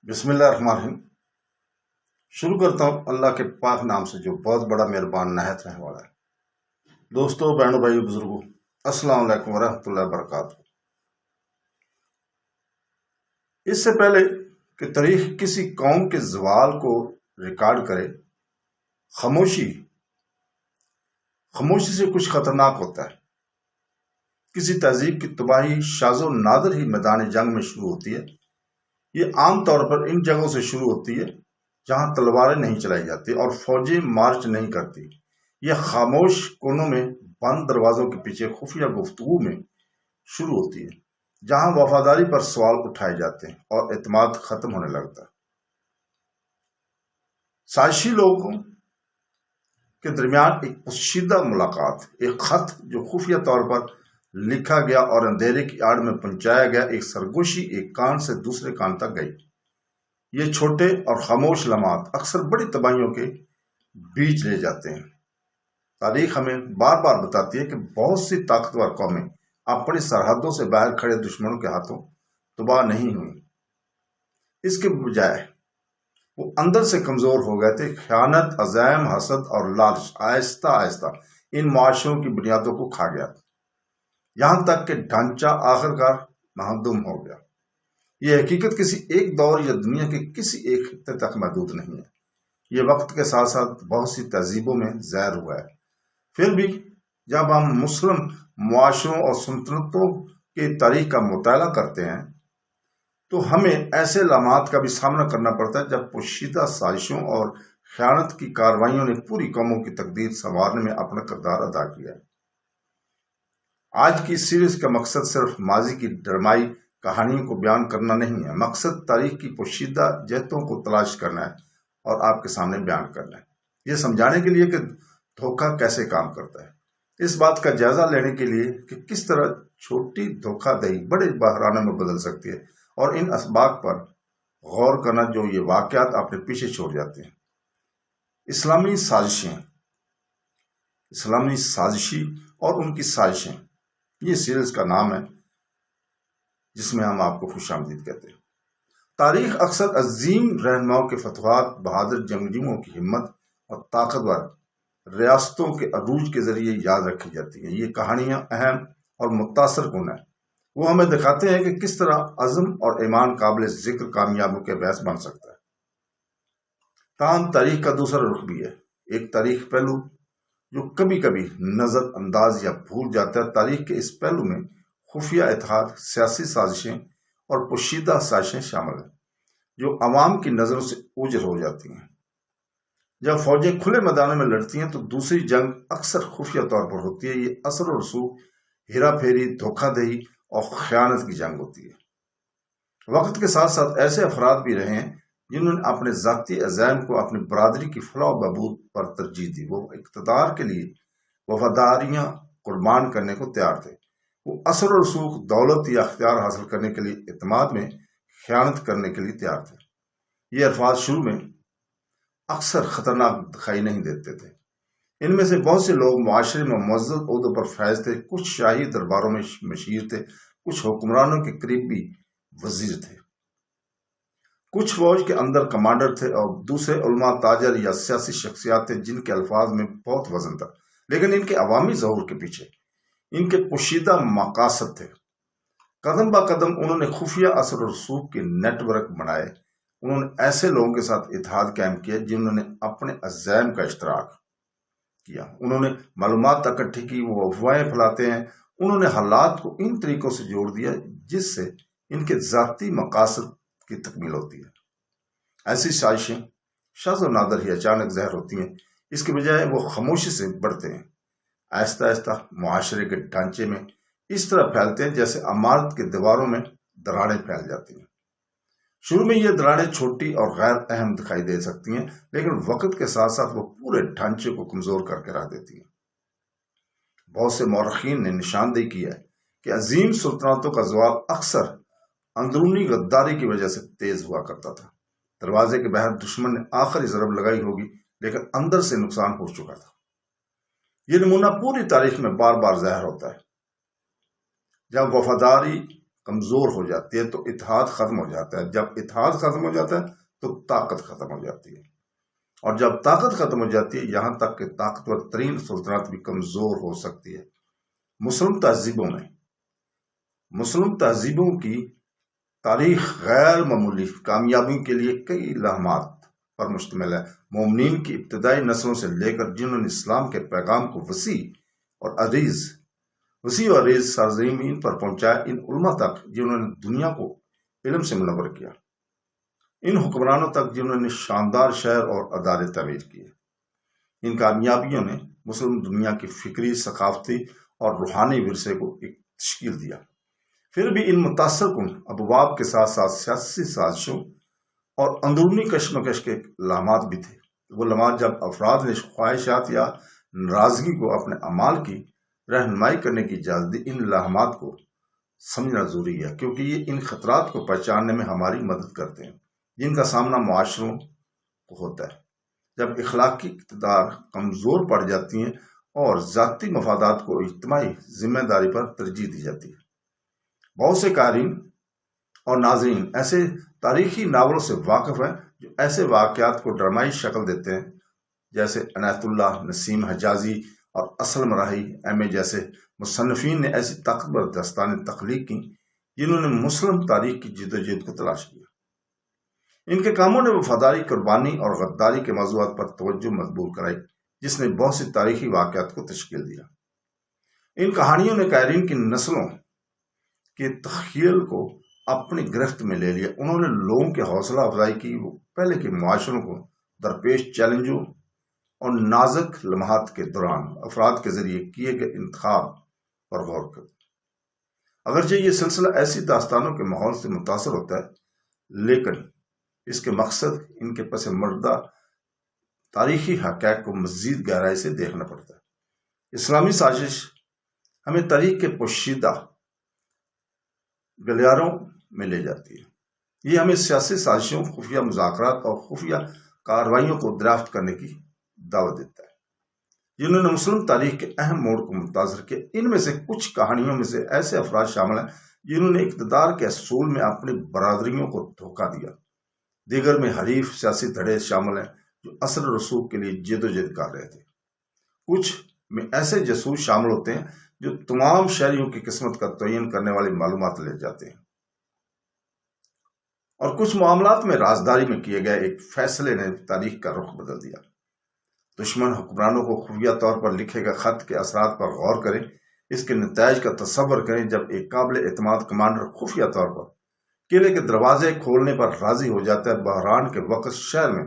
بسم اللہ الرحمن الرحیم۔ شروع کرتا ہوں اللہ کے پاک نام سے جو بہت بڑا مہربان نہایت رحم والا ہے۔ دوستو، بہنوں، بھائیو، بزرگوں، السلام علیکم ورحمۃ اللہ وبرکاتہ۔ اس سے پہلے کہ تاریخ کسی قوم کے زوال کو ریکارڈ کرے، خاموشی سے کچھ خطرناک ہوتا ہے۔ کسی تہذیب کی تباہی شاذ و نادر ہی میدان جنگ میں شروع ہوتی ہے۔ یہ عام طور پر ان جگہوں سے شروع ہوتی ہے جہاں تلواریں نہیں چلائی جاتی اور فوجیں مارچ نہیں کرتی۔ یہ خاموش کونوں میں بند دروازوں کے پیچھے خفیہ گفتگو میں شروع ہوتی ہے، جہاں وفاداری پر سوال اٹھائے جاتے ہیں اور اعتماد ختم ہونے لگتا ہے۔ سازشی لوگوں کے درمیان ایک پوشیدہ ملاقات، ایک خط جو خفیہ طور پر لکھا گیا اور اندھیرے کی آڑ میں پہنچایا گیا، ایک سرگوشی ایک کان سے دوسرے کان تک گئی۔ یہ چھوٹے اور خاموش لمحات اکثر بڑی تباہیوں کے بیچ لے جاتے ہیں۔ تاریخ ہمیں بار بار بتاتی ہے کہ بہت سی طاقتور قومیں اپنی سرحدوں سے باہر کھڑے دشمنوں کے ہاتھوں تباہ نہیں ہوئیں۔ اس کے بجائے وہ اندر سے کمزور ہو گئے تھے۔ خیانت، عزائم، حسد اور لالچ آہستہ آہستہ ان معاشروں کی بنیادوں کو کھا گیا، یہاں تک کہ ڈھانچہ آخرکار منہدم ہو گیا۔ یہ حقیقت کسی ایک دور یا دنیا کے کسی ایک خطے تک محدود نہیں ہے، یہ وقت کے ساتھ ساتھ بہت سی تہذیبوں میں ظاہر ہوا ہے۔ پھر بھی جب ہم مسلم معاشروں اور سلطنتوں کی تاریخ کا مطالعہ کرتے ہیں تو ہمیں ایسے لمحات کا بھی سامنا کرنا پڑتا ہے جب پوشیدہ سازشوں اور خیانت کی کارروائیوں نے پوری قوموں کی تقدیر سنوارنے میں اپنا کردار ادا کیا ہے۔ آج کی سیریز کا مقصد صرف ماضی کی ڈرامائی کہانیوں کو بیان کرنا نہیں ہے، مقصد تاریخ کی پوشیدہ جہتوں کو تلاش کرنا ہے اور آپ کے سامنے بیان کرنا ہے، یہ سمجھانے کے لیے کہ دھوکہ کیسے کام کرتا ہے، اس بات کا جائزہ لینے کے لیے کہ کس طرح چھوٹی دھوکہ دہی بڑے بحرانوں میں بدل سکتی ہے، اور ان اسباق پر غور کرنا جو یہ واقعات اپنے پیچھے چھوڑ جاتے ہیں۔ اسلامی سازشی اور ان کی سازشیں، یہ سیریز کا نام ہے جس میں ہم آپ کو خوش آمدید کہتے ہیں۔ تاریخ اکثر عظیم رہنماؤں کے فتوحات، بہادر جنگجوؤں کی ہمت اور طاقتور ریاستوں کے عروج کے ذریعے یاد رکھی جاتی ہیں۔ یہ کہانیاں اہم اور متاثر کن ہیں۔ وہ ہمیں دکھاتے ہیں کہ کس طرح عزم اور ایمان قابل ذکر کامیابیوں کے باعث بن سکتا ہے۔ تاہم تاریخ کا دوسرا رخ بھی ہے، ایک تاریخ پہلو جو کبھی کبھی نظر انداز یا بھول جاتا ہے۔ تاریخ کے اس پہلو میں خفیہ اتحاد، سیاسی سازشیں اور پوشیدہ سازشیں شامل ہیں جو عوام کی نظروں سے اوجھل ہو جاتی ہیں۔ جب فوجیں کھلے میدانوں میں لڑتی ہیں تو دوسری جنگ اکثر خفیہ طور پر ہوتی ہے۔ یہ اثر و رسوخ، ہیرا پھیری، دھوکہ دہی اور خیانت کی جنگ ہوتی ہے۔ وقت کے ساتھ ساتھ ایسے افراد بھی رہے ہیں جنہوں نے اپنے ذاتی عزائم کو اپنی برادری کی فلاح و بہبود پر ترجیح دی۔ وہ اقتدار کے لیے وفاداریاں قربان کرنے کو تیار تھے۔ وہ اثر و رسوخ، دولت یا اختیار حاصل کرنے کے لیے اعتماد میں خیانت کرنے کے لیے تیار تھے۔ یہ الفاظ شروع میں اکثر خطرناک دکھائی نہیں دیتے تھے۔ ان میں سے بہت سے لوگ معاشرے میں معزز عہدوں پر فائز تھے، کچھ شاہی درباروں میں مشیر تھے، کچھ حکمرانوں کے قریبی وزیر تھے، کچھ فوج کے اندر کمانڈر تھے اور دوسرے علماء، تاجر یا سیاسی شخصیات تھے جن کے الفاظ میں بہت وزن تھا، لیکن ان کے عوامی ظہور کے پیچھے ان کے پوشیدہ مقاصد تھے۔ قدم با قدم انہوں نے خفیہ اثر و رسوخ کے نیٹ ورک بنائے۔ انہوں نے ایسے لوگوں کے ساتھ اتحاد قائم کیا جنہوں نے اپنے عزائم کا اشتراک کیا، انہوں نے معلومات اکٹھی کی۔ وہ افواہیں پھیلاتے ہیں، انہوں نے حالات کو ان طریقوں سے جوڑ دیا جس سے ان کے ذاتی مقاصد کی تکمیل ہوتی ہے۔ ایسی سازشیں شاذ و نادر ہی اچانک ظاہر ہوتی ہیں، اس کے بجائے وہ خاموشی سے بڑھتے ہیں، آہستہ آہستہ معاشرے کے ڈھانچے میں اس طرح پھیلتے ہیں جیسے عمارت کے دیواروں میں دراڑیں پھیل جاتی ہیں۔ شروع میں یہ دراڑیں چھوٹی اور غیر اہم دکھائی دے سکتی ہیں، لیکن وقت کے ساتھ ساتھ وہ پورے ڈھانچے کو کمزور کر کے رکھ دیتی ہیں۔ بہت سے مورخین نے نشاندہی کی ہے کہ عظیم سلطنتوں کا زوال اکثر اندرونی غداری کی وجہ سے تیز ہوا کرتا تھا۔ دروازے کے باہر دشمن نے آخری ضرب لگائی ہوگی، لیکن اندر سے نقصان ہو چکا تھا۔ یہ نمونہ پوری تاریخ میں بار بار ظاہر ہوتا ہے۔ جب وفاداری کمزور ہو جاتی ہے تو اتحاد ختم ہو جاتا ہے، جب اتحاد ختم ہو جاتا ہے تو طاقت ختم ہو جاتی ہے، اور جب طاقت ختم ہو جاتی ہے یہاں تک کہ طاقتور ترین سلطنت بھی کمزور ہو سکتی ہے۔ مسلم تہذیبوں کی تاریخ غیر معمولی کامیابیوں کے لیے کئی لمحات پر مشتمل ہے۔ مومنین کی ابتدائی نسلوں سے لے کر جنہوں نے اسلام کے پیغام کو وسیع اور عریض سرزمین پر پہنچایا، ان علماء تک جنہوں نے دنیا کو علم سے منور کیا، ان حکمرانوں تک جنہوں نے شاندار شہر اور ادارے تعمیر کیے، ان کامیابیوں نے مسلم دنیا کی فکری، ثقافتی اور روحانی ورثے کو ایک تشکیل دیا۔ پھر بھی ان متاثر کن ابواب کے ساتھ ساتھ سیاسی سازشوں اور اندرونی کشمکش کے لمحات بھی تھے۔ وہ لمحات جب افراد نے خواہشات یا ناراضگی کو اپنے اعمال کی رہنمائی کرنے کی اجازت دی۔ ان لمحات کو سمجھنا ضروری ہے کیونکہ یہ ان خطرات کو پہچاننے میں ہماری مدد کرتے ہیں جن کا سامنا معاشروں کو ہوتا ہے جب اخلاقی اقتدار کمزور پڑ جاتی ہیں اور ذاتی مفادات کو اجتماعی ذمہ داری پر ترجیح دی جاتی ہے۔ بہت سے قارئین اور ناظرین ایسے تاریخی ناولوں سے واقف ہیں جو ایسے واقعات کو ڈرامائی شکل دیتے ہیں، جیسے عنایت اللہ، نسیم حجازی اور اسلم راہی جیسے مصنفین نے ایسی طاقتور داستانیں تخلیق کی جنہوں نے مسلم تاریخ کی جدوجہد کو تلاش کیا۔ ان کے کاموں نے وفاداری، قربانی اور غداری کے موضوعات پر توجہ مقبول کرائی جس نے بہت سی تاریخی واقعات کو تشکیل دیا۔ ان کہانیوں نے قارئین کی نسلوں کے تخیل کو اپنی گرفت میں لے لیا۔ انہوں نے لوگوں کی حوصلہ افزائی کی، وہ پہلے کے معاشروں کو درپیش چیلنجوں اور نازک لمحات کے دوران افراد کے ذریعے کیے گئے انتخاب پر غور کرتے۔ اگرچہ یہ سلسلہ ایسی داستانوں کے ماحول سے متاثر ہوتا ہے، لیکن اس کے مقصد ان کے پس مردہ تاریخی حقائق کو مزید گہرائی سے دیکھنا پڑتا ہے۔ اسلامی سازش ہمیں تاریخ کے پوشیدہ گلیاروں میں لے جاتی ہے۔ یہ ہمیں سیاسی سازشوں، خفیہ مذاکرات اور خفیہ کارروائیوں کو دریافت کرنے کی دعوت دیتا ہے جنہوں نے مسلم تاریخ کے اہم موڑ کو متاثر کیا۔ ان میں سے کچھ کہانیوں میں سے ایسے افراد شامل ہیں جنہوں نے اقتدار کے اصول میں اپنی برادریوں کو دھوکہ دیا، دیگر میں حریف سیاسی دھڑے شامل ہیں جو اثر و رسوخ کے لیے جدوجہد کر رہے تھے۔ کچھ میں ایسے جاسوس شامل ہوتے ہیں جو تمام شہریوں کی قسمت کا تعین کرنے والی معلومات لے جاتے ہیں، اور کچھ معاملات میں رازداری میں کیے گئے ایک فیصلے نے تاریخ کا رخ بدل دیا۔ دشمن حکمرانوں کو خفیہ طور پر لکھے گئے خط کے اثرات پر غور کریں، اس کے نتائج کا تصور کریں جب ایک قابل اعتماد کمانڈر خفیہ طور پر قلعے کے دروازے کھولنے پر راضی ہو جاتا ہے۔ بحران کے وقت شہر میں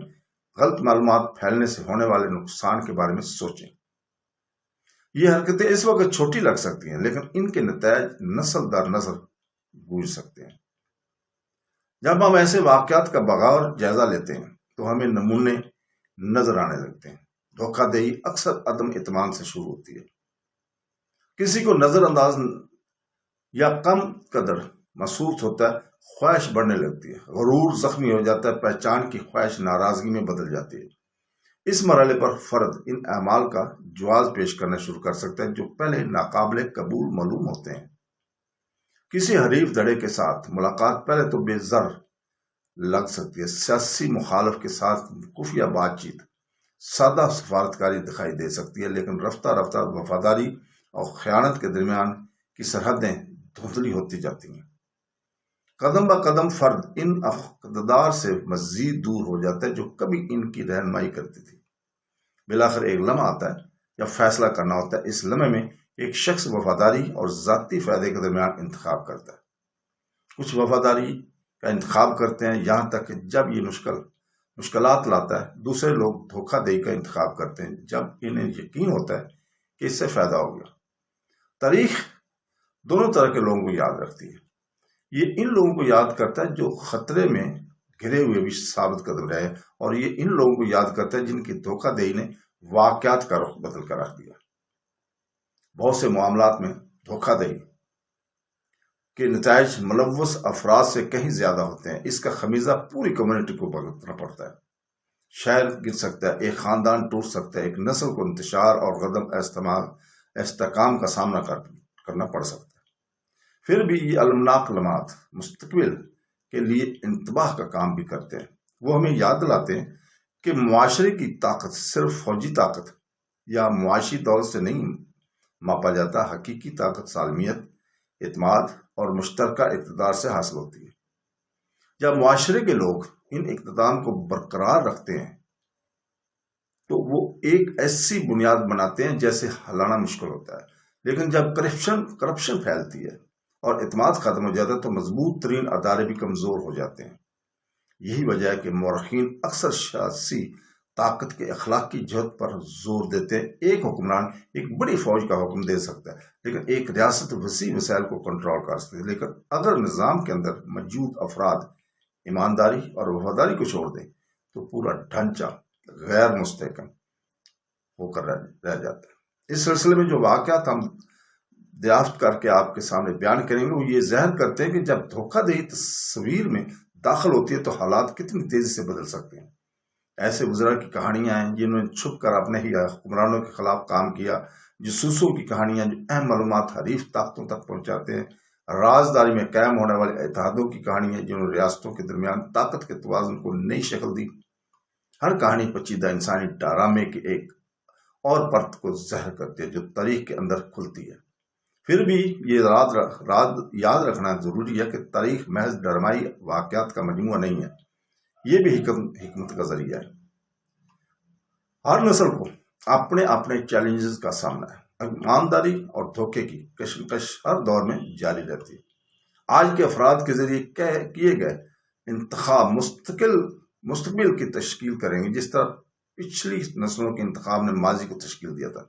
غلط معلومات پھیلنے سے ہونے والے نقصان کے بارے میں سوچیں۔ یہ حرکتیں اس وقت چھوٹی لگ سکتی ہیں لیکن ان کے نتائج نسل در نسل گونج سکتے ہیں۔ جب ہم ایسے واقعات کا بغور جائزہ لیتے ہیں تو ہمیں نمونے نظر آنے لگتے ہیں۔ دھوکہ دہی اکثر عدم اطمینان سے شروع ہوتی ہے۔ کسی کو نظر انداز یا کم قدر محسوس ہوتا ہے، خواہش بڑھنے لگتی ہے، غرور زخمی ہو جاتا ہے، پہچان کی خواہش ناراضگی میں بدل جاتی ہے۔ اس مرحلے پر فرد ان اعمال کا جواز پیش کرنا شروع کر سکتا ہے جو پہلے ناقابل قبول معلوم ہوتے ہیں۔ کسی حریف دھڑے کے ساتھ ملاقات پہلے تو بے زر لگ سکتی ہے، سیاسی مخالف کے ساتھ خفیہ بات چیت سادہ سفارتکاری دکھائی دے سکتی ہے، لیکن رفتہ رفتہ وفاداری اور خیانت کے درمیان کی سرحدیں دھندلی ہوتی جاتی ہیں۔ قدم با قدم فرد ان اقدار سے مزید دور ہو جاتا ہے جو کبھی ان کی رہنمائی کرتی تھی۔ بالآخر ایک لمحہ آتا ہے یا فیصلہ کرنا ہوتا ہے۔ اس لمحے میں ایک شخص وفاداری اور ذاتی فائدے کے درمیان انتخاب کرتا ہے۔ کچھ وفاداری کا انتخاب کرتے ہیں یہاں تک کہ جب یہ مشکلات لاتا ہے۔ دوسرے لوگ دھوکہ دہی کا انتخاب کرتے ہیں جب انہیں یقین ہوتا ہے کہ اس سے فائدہ ہوگا۔ تاریخ دونوں طرح کے لوگوں کو یاد رکھتی ہے۔ یہ ان لوگوں کو یاد کرتا ہے جو خطرے میں گھرے ہوئے بھی ثابت قدم رہے، اور یہ ان لوگوں کو یاد کرتا ہے جن کی دھوکہ دہی نے واقعات کا رخ بدل کر رکھ دیا۔ بہت سے معاملات میں دھوکہ دہی کے نتائج ملوث افراد سے کہیں زیادہ ہوتے ہیں۔ اس کا خمیزہ پوری کمیونٹی کو بھگتنا پڑتا ہے۔ شہر گر سکتا ہے، ایک خاندان ٹوٹ سکتا ہے، ایک نسل کو انتشار اور عدم استحکام کا سامنا کرنا پڑ سکتا ہے۔ پھر بھی یہ المناک لمحات مستقبل کے لیے انتباہ کا کام بھی کرتے ہیں۔ وہ ہمیں یاد دلاتے ہیں کہ معاشرے کی طاقت صرف فوجی طاقت یا معاشی دولت سے نہیں ماپا جاتا، حقیقی طاقت سالمیت، اعتماد اور مشترکہ اقتدار سے حاصل ہوتی ہے۔ جب معاشرے کے لوگ ان اقتدار کو برقرار رکھتے ہیں تو وہ ایک ایسی بنیاد بناتے ہیں جیسے ہلانا مشکل ہوتا ہے، لیکن جب کرپشن پھیلتی ہے اور اعتماد ختم ہو جاتا ہے تو مضبوط ترین ادارے بھی کمزور ہو جاتے ہیں۔ یہی وجہ ہے کہ مورخین اکثر سیاسی طاقت کے اخلاقی جہت پر زور دیتے ہیں۔ ایک حکمران ایک بڑی فوج کا حکم دے سکتا ہے، لیکن ایک ریاست وسیع وسائل کو کنٹرول کر سکتی ہے، لیکن اگر نظام کے اندر موجود افراد ایمانداری اور وفاداری کو چھوڑ دیں تو پورا ڈھانچہ غیر مستحکم ہو کر رہ جاتا ہے۔ اس سلسلے میں جو واقعات ہم دریافت کر کے آپ کے سامنے بیان کریں گے وہ یہ ظاہر کرتے ہیں کہ جب دھوکہ دہی تصویر میں داخل ہوتی ہے تو حالات کتنی تیزی سے بدل سکتے ہیں۔ ایسے وزراء کی کہانیاں ہیں جنہوں نے چھپ کر اپنے ہی حکمرانوں کے خلاف کام کیا، جاسوسوں کی کہانیاں جو اہم معلومات حریف طاقتوں تک پہنچاتے ہیں، رازداری میں قائم ہونے والے اتحادوں کی کہانیاں جنہوں نے ریاستوں کے درمیان طاقت کے توازن کو نئی شکل دی۔ ہر کہانی پیچیدہ انسانی ڈرامے کے ایک اور پرت کو ظاہر کرتی ہے جو تاریخ کے اندر کھلتی ہے۔ پھر بھی یہ یاد رکھنا ضروری ہے کہ تاریخ محض ڈرامائی واقعات کا مجموعہ نہیں ہے، یہ بھی حکمت کا ذریعہ ہے۔ ہر نسل کو اپنے چیلنجز کا سامنا ہے، ایمانداری اور دھوکے کی کشمکش ہر دور میں جاری رہتی ہے۔ آج کے افراد کے ذریعے کیے گئے انتخاب مستقبل کی تشکیل کریں گے، جس طرح پچھلی نسلوں کے انتخاب نے ماضی کو تشکیل دیا تھا۔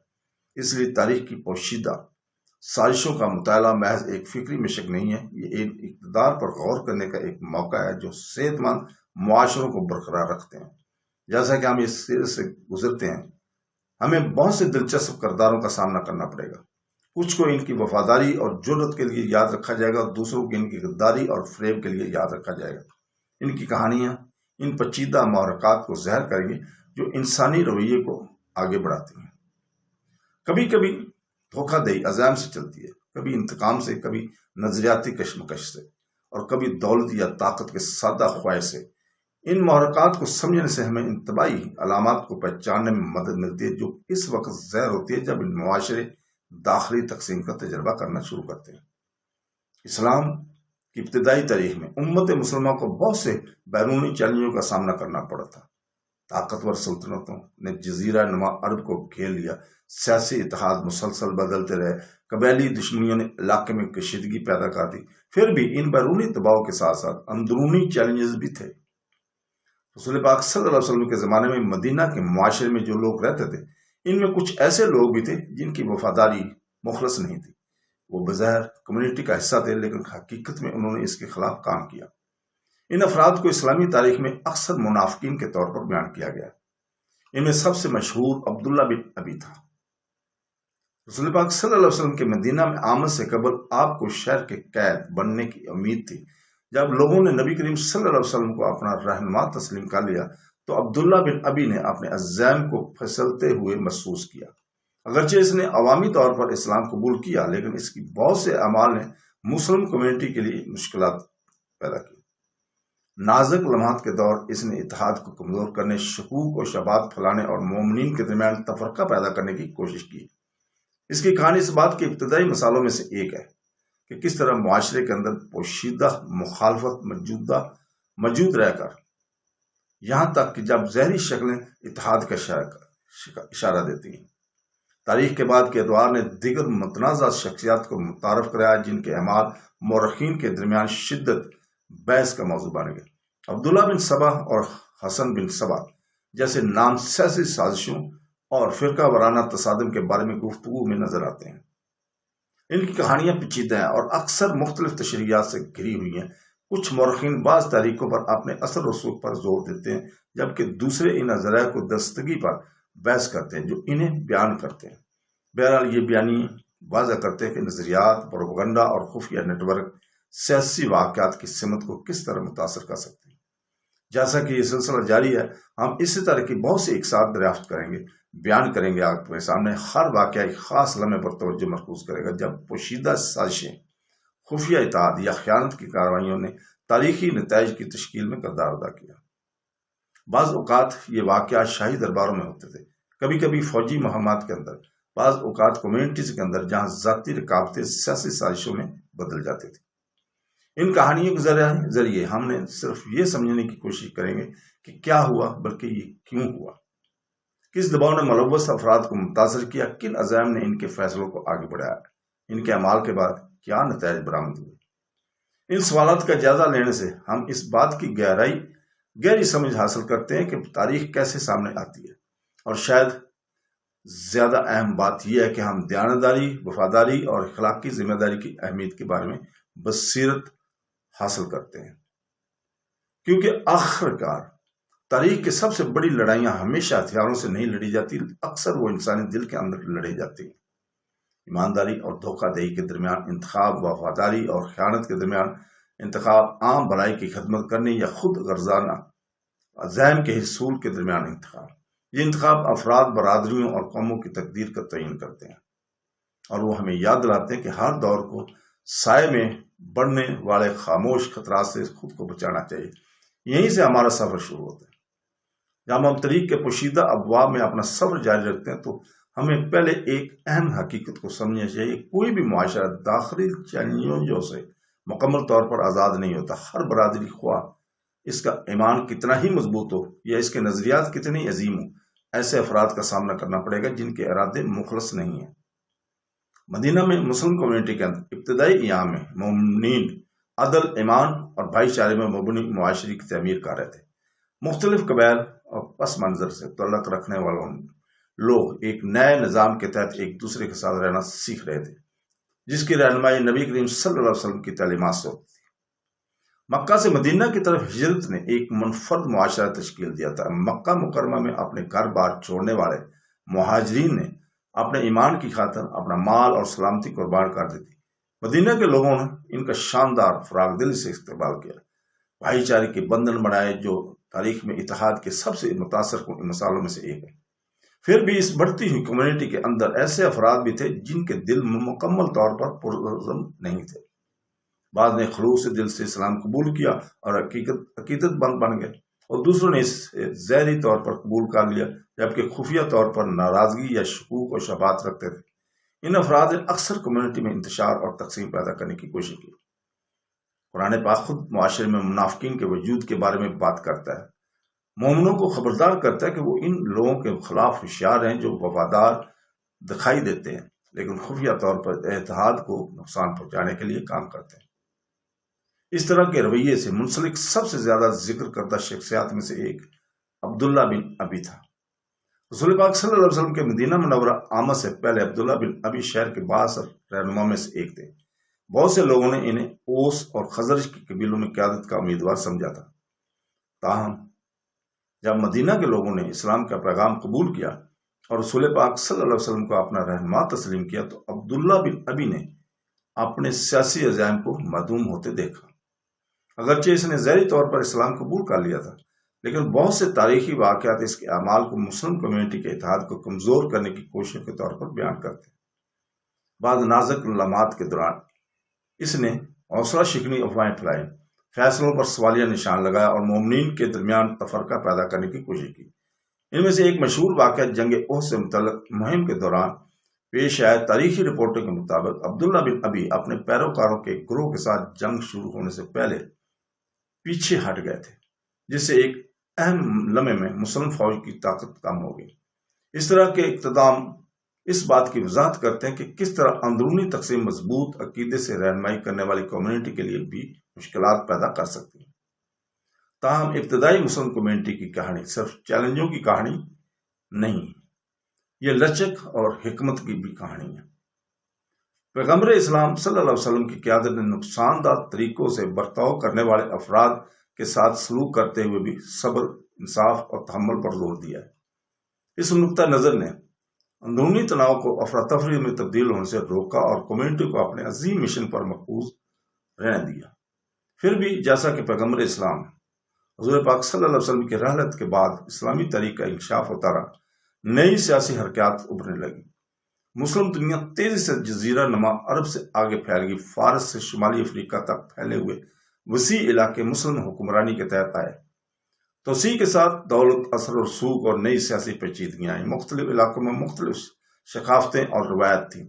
اس لیے تاریخ کی پوشیدہ سازشوں کا مطالعہ محض ایک فکری مشق نہیں ہے، یہ ایک اقتدار پر غور کرنے کا ایک موقع ہے جو صحت مند معاشروں کو برقرار رکھتے ہیں۔ جیسا کہ ہم اس سیریز سے گزرتے ہیں ہمیں بہت سے دلچسپ کرداروں کا سامنا کرنا پڑے گا۔ کچھ کو ان کی وفاداری اور جرأت کے لیے یاد رکھا جائے گا، اور دوسروں کو ان کی غداری اور فریب کے لیے یاد رکھا جائے گا۔ ان کی کہانیاں ان پیچیدہ محرکات کو ظاہر کریں گی جو انسانی رویے کو آگے بڑھاتی ہیں۔ کبھی کبھی دھوکہ دہی عزائم سے چلتی ہے، کبھی انتقام سے، کبھی نظریاتی کشمکش سے، اور کبھی دولت یا طاقت کے سادہ خواہش سے۔ ان محرکات کو سمجھنے سے ہمیں انتباہی علامات کو پہچاننے میں مدد ملتی ہے جو اس وقت ظاہر ہوتی ہے جب ان معاشرے داخلی تقسیم کا تجربہ کرنا شروع کرتے ہیں۔ اسلام کی ابتدائی تاریخ میں امت مسلمہ کو بہت سے بیرونی چیلنجوں کا سامنا کرنا پڑا تھا۔ طاقتور سلطنتوں نے جزیرہ نما عرب کو گھیر لیا، سیاسی اتحاد مسلسل بدلتے رہے، قبائلی دشمنیوں نے علاقے میں کشیدگی پیدا کر دی۔ پھر بھی ان بیرونی دباؤ کے ساتھ ساتھ اندرونی چیلنجز بھی تھے۔ رسول پاک صلی اللہ علیہ وسلم کے زمانے میں مدینہ کے معاشرے میں جو لوگ رہتے تھے ان میں کچھ ایسے لوگ بھی تھے جن کی وفاداری مخلص نہیں تھی۔ وہ بظاہر کمیونٹی کا حصہ تھے لیکن حقیقت میں انہوں نے اس کے خلاف کام کیا۔ ان افراد کو اسلامی تاریخ میں اکثر منافقین کے طور پر بیان کیا گیا۔ ان میں سب سے مشہور عبداللہ بن ابی تھا۔ رسول پاک صلی اللہ علیہ وسلم کے مدینہ میں آمد سے قبل آپ کو شہر کے قید بننے کی امید تھی۔ جب لوگوں نے نبی کریم صلی اللہ علیہ وسلم کو اپنا رہنما تسلیم کر لیا تو عبداللہ بن ابی نے اپنے عزائم کو پھسلتے ہوئے محسوس کیا۔ اگرچہ اس نے عوامی طور پر اسلام قبول کیا لیکن اس کی بہت سے اعمال نے مسلم کمیونٹی کے لیے مشکلات پیدا کی۔ نازک لمحات کے دور اس نے اتحاد کو کمزور کرنے، شکوک و شبہات پھیلانے اور مومنین کے درمیان تفرقہ پیدا کرنے کی کوشش کی۔ اس کی کہانی اس بات کے ابتدائی مثالوں میں سے ایک ہے کہ کس طرح معاشرے کے اندر پوشیدہ مخالفت موجود رہ کر یہاں تک کہ جب ظاہری شکلیں اتحاد کا اشارہ دیتی ہیں۔ تاریخ کے بعد کے ادوار نے دیگر متنازع شخصیات کو متعارف کرایا جن کے اعمال مورخین کے درمیان شدت بحث کا موضوع بن گئے۔ عبداللہ بن سبا اور حسن بن سبا جیسے نام سیاسی سازشوں اور فرقہ وارانہ تصادم کے بارے میں گفتگو میں نظر آتے ہیں۔ ان کی کہانیاں پیچیدہ ہیں اور اکثر مختلف تشریحات سے گھری ہوئی ہیں۔ کچھ مورخین بعض تاریخوں پر اپنے اثر رسوخ پر زور دیتے ہیں جبکہ دوسرے ان نظریات کو درستگی پر بحث کرتے ہیں جو انہیں بیان کرتے ہیں۔ بہرحال یہ بیانیے واضح کرتے ہیں کہ نظریات، پروپیگنڈا اور خفیہ نیٹ ورک سیاسی واقعات کی سمت کو کس طرح متاثر کر سکتے ہیں۔ جیسا کہ یہ سلسلہ جاری ہے ہم اسی طرح کی بہت سی اقساط دریافت کریں گے، بیان کریں گے۔ آپ کے سامنے ہر واقعہ ایک خاص لمحے پر توجہ مرکوز کرے گا جب پوشیدہ سازشیں خفیہ اطاعت یا خیانت کی کارروائیوں نے تاریخی نتائج کی تشکیل میں کردار ادا کیا۔ بعض اوقات یہ واقعات شاہی درباروں میں ہوتے تھے، کبھی کبھی فوجی مہمات کے اندر، بعض اوقات کمیونٹیز کے اندر، جہاں ذاتی رکاوٹیں سیاسی سازشوں میں بدل جاتی تھی۔ ان کہانیوں کے ذریعے ہم نے صرف یہ سمجھنے کی کوشش کریں گے کہ کیا ہوا، بلکہ یہ کیوں ہوا، کس دباؤ نے ملوث افراد کو متاثر کیا، کن عزائم نے ان کے فیصلوں کو آگے بڑھایا، ان کے اعمال کے بعد کیا نتائج برآمد ہوئے۔ ان سوالات کا جائزہ لینے سے ہم اس بات کی گہری سمجھ حاصل کرتے ہیں کہ تاریخ کیسے سامنے آتی ہے، اور شاید زیادہ اہم بات یہ ہے کہ ہم دیانتداری، وفاداری اور اخلاقی ذمہ داری کی اہمیت کے بارے میں بصیرت حاصل کرتے ہیں، کیونکہ آخرکار تاریخ کی سب سے بڑی لڑائیاں ہمیشہ ہتھیاروں سے نہیں لڑی جاتی، اکثر وہ انسانی دل کے اندر لڑی جاتی ہیں۔ ایمانداری اور دھوکہ دہی کے درمیان انتخاب، وفاداری اور خیانت کے درمیان انتخاب، عام بھلائی کی خدمت کرنے یا خود غرضانہ عزائم کے حصول کے درمیان انتخاب۔ یہ انتخاب افراد، برادریوں اور قوموں کی تقدیر کا تعین کرتے ہیں، اور وہ ہمیں یاد دلاتے ہیں کہ ہر دور کو سائے میں بڑھنے والے خاموش خطرات سے خود کو بچانا چاہیے۔ یہیں سے ہمارا سفر شروع ہوتا ہے۔ جب ہم طریق کے پوشیدہ ابواب میں اپنا سفر جاری رکھتے ہیں تو ہمیں پہلے ایک اہم حقیقت کو سمجھنا چاہیے: کوئی بھی معاشرہ داخلی چیلنجوں سے مکمل طور پر آزاد نہیں ہوتا۔ ہر برادری، خواہ اس کا ایمان کتنا ہی مضبوط ہو یا اس کے نظریات کتنے عظیم ہوں، ایسے افراد کا سامنا کرنا پڑے گا جن کے ارادے مخلص نہیں ہیں۔ مدینہ میں مسلم کمیونٹی کے اندر ابتدائی ایام میں مومنین عدل، ایمان اور بھائی چارے میں مبنی معاشرے کی تعمیر کر رہے تھے۔ مختلف قبائل اور پس منظر سے تعلق رکھنے والوں لوگ ایک نئے نظام کے تحت ایک دوسرے کے ساتھ رہنا سیکھ رہے تھے، جس کی رہنمائی نبی کریم صلی اللہ علیہ وسلم کی تعلیمات سے ہوتی تھی۔ مکہ سے مدینہ کی طرف ہجرت نے ایک منفرد معاشرہ تشکیل دیا تھا۔ مکہ مکرمہ میں اپنے گھر بار چھوڑنے والے مہاجرین نے اپنے ایمان کی خاطر اپنا مال اور سلامتی قربان کر دی تھی۔ مدینہ کے لوگوں نے ان کا شاندار فراغ دلی سے استقبال کیا، بھائی چارے کے بندھن بنائے، جو تاریخ میں اتحاد کے سب سے متاثر کن مثالوں میں سے ایک ہے۔ پھر بھی اس بڑھتی ہوئی کمیونٹی کے اندر ایسے افراد بھی تھے جن کے دل مکمل طور پر پرعزم نہیں تھے۔ بعض نے خلوص دل سے اسلام قبول کیا اور عقیدت بند بن گئے، اور دوسروں نے اسے ظاہری طور پر قبول کر لیا، جبکہ خفیہ طور پر ناراضگی یا شکوک و شبہات رکھتے تھے۔ ان افراد نے اکثر کمیونٹی میں انتشار اور تقسیم پیدا کرنے کی کوشش کی۔ قرآن پاک خود معاشرے میں منافقین کے وجود کے بارے میں بات کرتا ہے، مومنوں کو خبردار کرتا ہے کہ وہ ان لوگوں کے خلاف ہوشیار ہیں جو وفادار دکھائی دیتے ہیں لیکن خفیہ طور پر اتحاد کو نقصان پہنچانے کے لیے کام کرتے ہیں۔ اس طرح کے رویے سے منسلک سب سے زیادہ ذکر کردہ شخصیات میں سے ایک عبداللہ بن ابی تھا۔ رسول پاک صلی اللہ علیہ وسلم کے مدینہ منورہ آمد سے پہلے عبداللہ بن ابی شہر کے بااثر رہنما میں سے ایک تھے۔ بہت سے لوگوں نے انہیں اوس اور خزرج کے قبیلوں میں قیادت کا امیدوار سمجھا تھا۔ تاہم جب مدینہ کے لوگوں نے اسلام کا پیغام قبول کیا اور رسول پاک صلی اللہ علیہ وسلم کو اپنا رہنما تسلیم کیا تو عبداللہ بن ابی نے اپنے سیاسی عزائم کو معدوم ہوتے دیکھا۔ اگرچہ اس نے ظاہری طور پر اسلام قبول کر لیا تھا، لیکن بہت سے تاریخی واقعات اس کے اعمال کو مسلم کمیونٹی کے اتحاد کو کمزور کرنے کی کوشش کے طور پر بیان کرتے ہیں۔ بعض نازک لمحات کے دوران اس نے حوصلہ شکنی افواہیں پھیلائی، فیصلوں پر سوالیہ نشان لگایا اور مومنین کے درمیان تفرقہ پیدا کرنے کی کوشش کی۔ ان میں سے ایک مشہور واقعہ جنگ احد سے متعلق مہم کے دوران پیش آئے۔ تاریخی رپورٹوں کے مطابق عبداللہ بن ابی اپنے پیروکاروں کے گروہ کے ساتھ جنگ شروع ہونے سے پہلے پیچھے ہٹ گئے تھے، جس سے ایک اہم لمحے میں مسلم فوج کی طاقت کم ہو گئی۔ اس طرح کے اقتدام اس بات کی وضاحت کرتے ہیں کہ کس طرح اندرونی تقسیم مضبوط عقیدے سے رہنمائی کرنے والی کمیونٹی کے لیے بھی مشکلات پیدا کر سکتی ہے۔ تاہم ابتدائی مسلم کمیونٹی کی کہانی صرف چیلنجوں کی کہانی نہیں، یہ لچک اور حکمت کی بھی کہانی ہے۔ پیغمبر اسلام صلی اللہ علیہ وسلم کی قیادت نے نقصان دہ طریقوں سے برتاؤ کرنے والے افراد کے ساتھ سلوک کرتے ہوئے بھی صبر، انصاف اور تحمل پر زور دیا ہے۔ اس نقطہ نظر نے اندرونی تناؤ کو افراتفری میں تبدیل ہونے سے روکا اور کمیونٹی کو اپنے عظیم مشن پر مرکوز رہنے دیا۔ پھر بھی جیسا کہ پیغمبر اسلام حضور پاک صلی اللہ علیہ وسلم کی رحلت کے بعد اسلامی تاریخ کا انکشاف ہوتا رہا، نئی سیاسی حرکات ابھرنے لگی۔ مسلم دنیا تیزی سے جزیرہ نما عرب سے آگے پھیل گئی، فارس سے شمالی افریقہ تک پھیلے ہوئے وسیع علاقے مسلم حکمرانی کے تحت آئے۔ توسیع کے ساتھ دولت، اثر و رسوخ اور نئی سیاسی پیچیدگیاں آئیں۔ مختلف علاقوں میں مختلف ثقافتیں اور روایت تھیں۔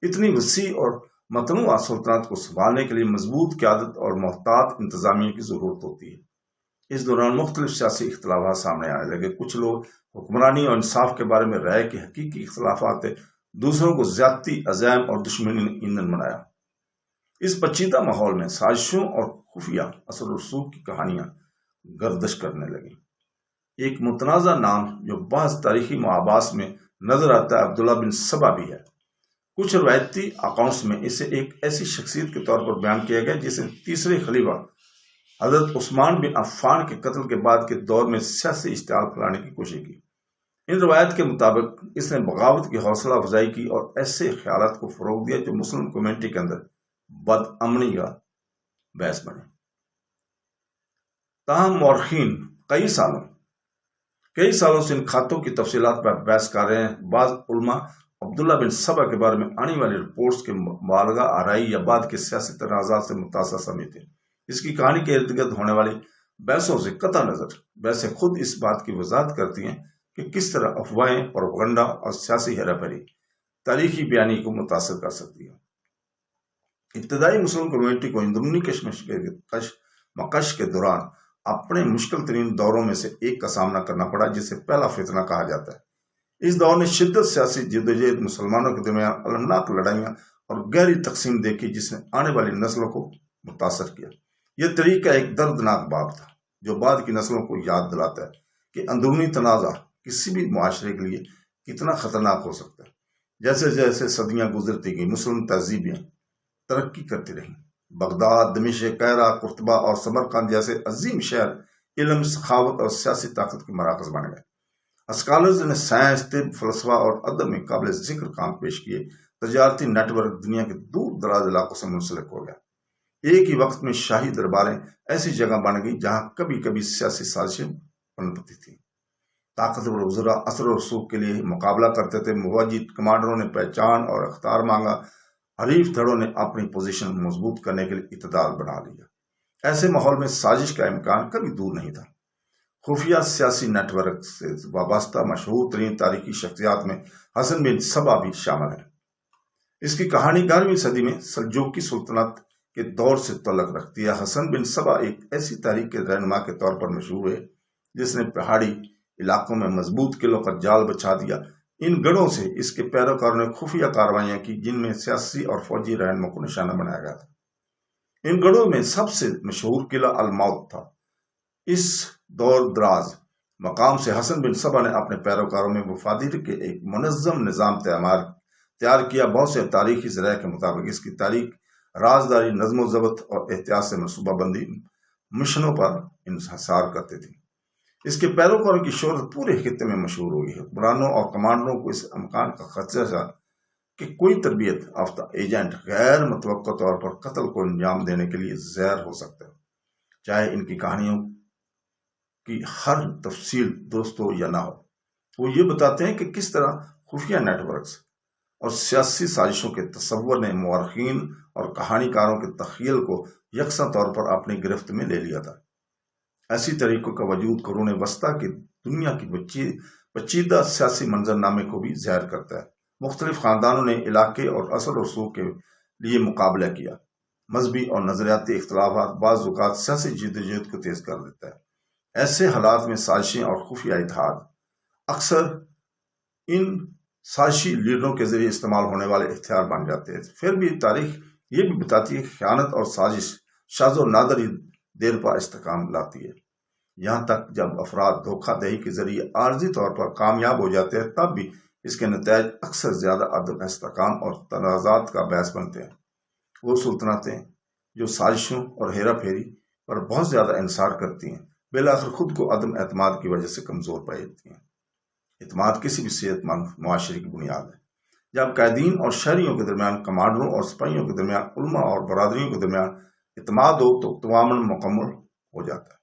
اتنی وسیع اور متنوع سلطنت کو سنبھالنے کے لیے مضبوط قیادت اور محتاط انتظامیہ کی ضرورت ہوتی ہے۔ اس دوران مختلف سیاسی اختلافات سامنے آنے لگے۔ کچھ لوگ حکمرانی اور انصاف کے بارے میں رائے کے حقیقی اختلافات تھے، دوسروں کو زیادتی، عزائم اور دشمنی نے ایندھن بنایا۔ اس پیچیدہ ماحول میں سازشوں اور خفیہ اثر و رسوخ کی کہانیاں گردش کرنے لگیں۔ ایک متنازع نام جو بعض تاریخی محاباس میں نظر آتا ہے عبداللہ بن سبا بھی ہے۔ کچھ روایتی اکاؤنٹس میں اسے ایک ایسی شخصیت کے طور پر بیان کیا گیا جسے تیسرے خلیفہ حضرت عثمان بن عفان کے قتل کے بعد کے دور میں سیاسی اشتعال پھیلانے کی کوشش کی۔ ان روایت کے مطابق اس نے بغاوت کی حوصلہ افزائی کی اور ایسے خیالات کو فروغ دیا جو مسلم کمیونٹی کے اندر بد امنی کا باعث بنے۔ تاہم مورخین کئی سالوں سے ان خطوں کی تفصیلات پر بحث کر رہے ہیں۔ بعض علماء عبداللہ بن سبا کے بارے میں آنے والی رپورٹس کے مبالغہ آرائی یا بعد کے سیاسی تنازعات سے متاثر سمجھتے ہیں۔ اس کی کہانی کے ارد گرد ہونے والی بحثوں سے قطع نظر بحثیں خود اس بات کی وضاحت کرتی ہیں کہ کس طرح افواہیں، پروپیگنڈا اور سیاسی ہیرا پھیری تاریخی بیانی کو متاثر کر سکتی ہے۔ ابتدائی مسلم کمیونٹی کو اندرونی کشمکش کے دوران اپنے مشکل ترین دوروں میں سے ایک کا سامنا کرنا پڑا، جسے پہلا فتنہ کہا جاتا ہے۔ اس دور نے شدت سیاسی جدوجہد، مسلمانوں کے درمیان المناک لڑائیاں اور گہری تقسیم دیکھی جس نے آنے والی نسلوں کو متاثر کیا۔ یہ طریقہ ایک دردناک باب تھا جو بعد کی نسلوں کو یاد دلاتا ہے کہ اندرونی تنازع کسی بھی معاشرے کے لیے کتنا خطرناک ہو سکتا ہے۔ جیسے جیسے صدیاں گزرتی گئیں، مسلم تہذیبیں ترقی کرتی رہیں۔ بغداد، دمشق، قاہرہ، قرطبہ اور سمرقند جیسے عظیم شہر علم، سخاوت اور سیاسی طاقت کے مراکز بن گئے۔ اسکالرز نے سائنس، طب، فلسفہ اور ادب میں قابل ذکر کام پیش کیے۔ تجارتی نیٹ ورک دنیا کے دور دراز علاقوں سے منسلک ہو گیا۔ ایک ہی وقت میں شاہی درباریں ایسی جگہ بن گئی جہاں کبھی کبھی سیاسی سازشیں پنپتی تھیں۔ طاقتور وزراء اثر و رسوخ کے لیے مقابلہ کرتے تھے۔ مواجد کمانڈروں نے پہچان اور اختیار مانگا، حریف دھڑوں نے اپنی پوزیشن مضبوط کرنے کے لیے اعتدال بنا لیا۔ ایسے ماحول میں سازش کا امکان کبھی دور نہیں تھا۔ خفیہ سیاسی نیٹ ورک سے وابستہ مشہور ترین تاریخی شخصیات میں حسن بن سبا بھی شامل ہے۔ اس کی کہانی 11ویں صدی میں سلجوقی سلطنت کے دور سے تعلق رکھتی ہے۔ حسن بن سبا ایک ایسی تاریخ کے رہنما کے طور پر مشہور ہے جس نے پہاڑی علاقوں میں مضبوط قلعوں کا جال بچھا دیا۔ ان گڑھوں سے اس کے پیروکاروں نے خفیہ کاروائیاں کی جن میں سیاسی اور فوجی رہنما کو نشانہ بنایا گیا تھا۔ ان گڑھوں میں سب سے مشہور قلعہ الموت تھا۔ اس دور دراز مقام سے حسن بن سبا نے اپنے پیروکاروں میں وفاداری کے ایک منظم نظام تیار کیا۔ بہت سے تاریخی ذرائع کے مطابق اس کی تاریخ رازداری، نظم و ضبط اور احتیاط سے منصوبہ بندی مشنوں پر انحصار کرتے تھے۔ اس کے پیروکاروں کی شہرت پورے خطے میں مشہور ہوئی ہے۔ حکمرانوں اور کمانڈروں کو اس امکان کا خدشہ تھا کہ کوئی تربیت یافتہ ایجنٹ غیر متوقع طور پر قتل کو انجام دینے کے لیے زہر ہو سکتا ہے، چاہے ان کی کہانیوں کی ہر تفصیل درست ہو یا نہ ہو۔ وہ یہ بتاتے ہیں کہ کس طرح خفیہ نیٹ ورکس اور سیاسی سازشوں کے تصور نے مورخین اور کہانی کاروں کے تخیل کو یکساں طور پر اپنی گرفت میں لے لیا تھا۔ ایسی طریقوں کا وجود قرون وسطیٰ کی دنیا کی پیچیدہ سیاسی منظر نامے کو بھی ظاہر کرتا ہے۔ مختلف خاندانوں نے علاقے اور اثر و رسوخ کے لیے مقابلہ کیا۔ مذہبی اور نظریاتی اختلافات بعض اوقات سیاسی جدوجہد کو تیز کر دیتا ہے۔ ایسے حالات میں سازشیں اور خفیہ اتحاد اکثر ان سازشی لیڈروں کے ذریعے استعمال ہونے والے ہتھیار بن جاتے ہیں۔ پھر بھی تاریخ یہ بھی بتاتی ہے کہ خیانت اور سازش شاذ و نادر ہی دیر پا استحکام لاتی ہے۔ یہاں تک جب افراد دھوکہ دہی کے ذریعے عارضی طور پر کامیاب ہو جاتے ہیں تب بھی اس کے نتائج اکثر زیادہ عدم استحکام اور تنازعات کا باعث بنتے ہیں۔ وہ سلطنتیں جو سازشوں اور ہیرا پھیری پر بہت زیادہ انحصار کرتی ہیں بالآخر خود کو عدم اعتماد کی وجہ سے کمزور پائی جاتی ہیں۔ اعتماد کسی بھی صحت مند معاشرے کی بنیاد ہے۔ جب قائدین اور شہریوں کے درمیان، کمانڈروں اور سپاہیوں کے درمیان، علماء اور برادریوں کے درمیان اعتماد ہو تو تعاون مکمل ہو جاتا ہے۔